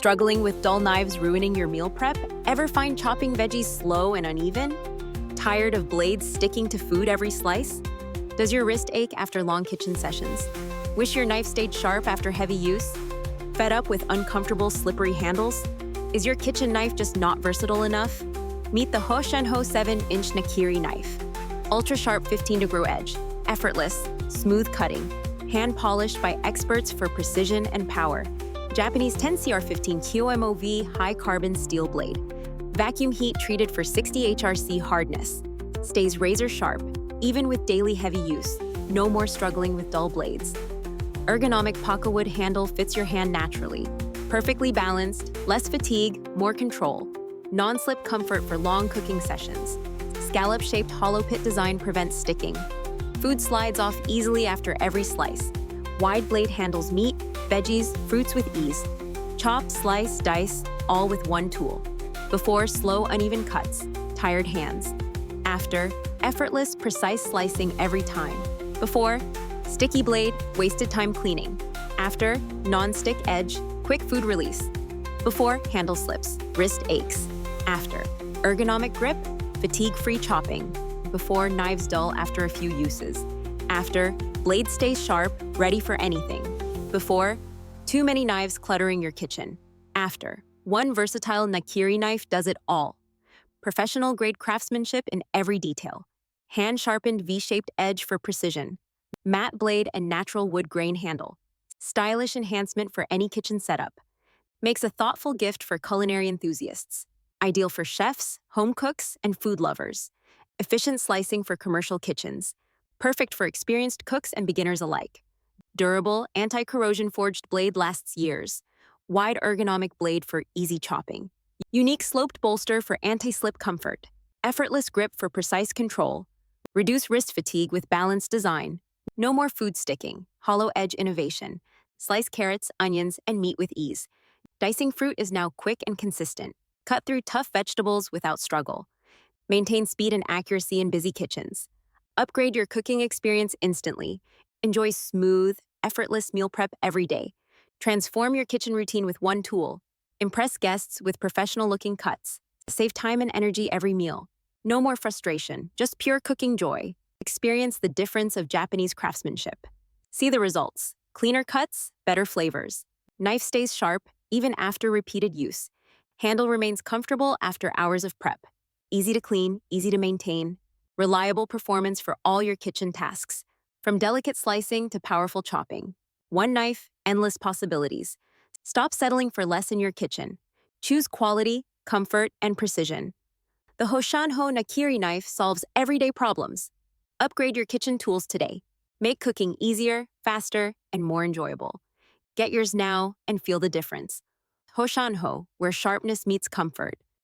Struggling with dull knives ruining your meal prep? Ever find chopping veggies slow and uneven? Tired of blades sticking to food every slice? Does your wrist ache after long kitchen sessions? Wish your knife stayed sharp after heavy use? Fed up with uncomfortable, slippery handles? Is your kitchen knife just not versatile enough? Meet the HOSHANHO 7-inch Nakiri Knife. Ultra-sharp 15-degree edge, effortless, smooth cutting, hand-polished by experts for precision and power. Japanese 10CR15 QMOV high-carbon steel blade. Vacuum heat treated for 60 HRC hardness. Stays razor-sharp, even with daily heavy use. No more struggling with dull blades. Ergonomic Pakkawood Handle fits your hand naturally. Perfectly balanced, less fatigue, more control. Non-slip comfort for long cooking sessions. Scallop-shaped hollow pit design prevents sticking. Food slides off easily after every slice. Wide blade handles meat, veggies, fruits with ease. Chop, slice, dice, all with one tool. Before, slow, uneven cuts, tired hands. After, effortless, precise slicing every time. Before, sticky blade, wasted time cleaning. After, non-stick edge, quick food release. Before, handle slips, wrist aches. After, ergonomic grip, fatigue-free chopping. Before, knives dull after a few uses. After, blade stays sharp, ready for anything. Before, too many knives cluttering your kitchen. After, one versatile Nakiri knife does it all. Professional-grade craftsmanship in every detail. Hand-sharpened V-shaped edge for precision. Matte blade and natural wood grain handle. Stylish enhancement for any kitchen setup. Makes a thoughtful gift for culinary enthusiasts. Ideal for chefs, home cooks, and food lovers. Efficient slicing for commercial kitchens. Perfect for experienced cooks and beginners alike. Durable, anti-corrosion forged blade lasts years. Wide ergonomic blade for easy chopping. Unique sloped bolster for anti-slip comfort. Effortless grip for precise control. Reduce wrist fatigue with balanced design. No more food sticking. Hollow edge innovation. Slice carrots, onions, and meat with ease. Dicing fruit is now quick and consistent. Cut through tough vegetables without struggle. Maintain speed and accuracy in busy kitchens. Upgrade your cooking experience instantly. Enjoy smooth, effortless meal prep every day. Transform your kitchen routine with one tool. Impress guests with professional-looking cuts. Save time and energy every meal. No more frustration, just pure cooking joy. Experience the difference of Japanese craftsmanship. See the results. Cleaner cuts, better flavors. Knife stays sharp, even after repeated use. Handle remains comfortable after hours of prep. Easy to clean, easy to maintain. Reliable performance for all your kitchen tasks. From delicate slicing to powerful chopping. One knife, endless possibilities. Stop settling for less in your kitchen. Choose quality, comfort, and precision. The HOSHANHO Nakiri Knife solves everyday problems. Upgrade your kitchen tools today. Make cooking easier, faster, and more enjoyable. Get yours now and feel the difference. HOSHANHO, where sharpness meets comfort.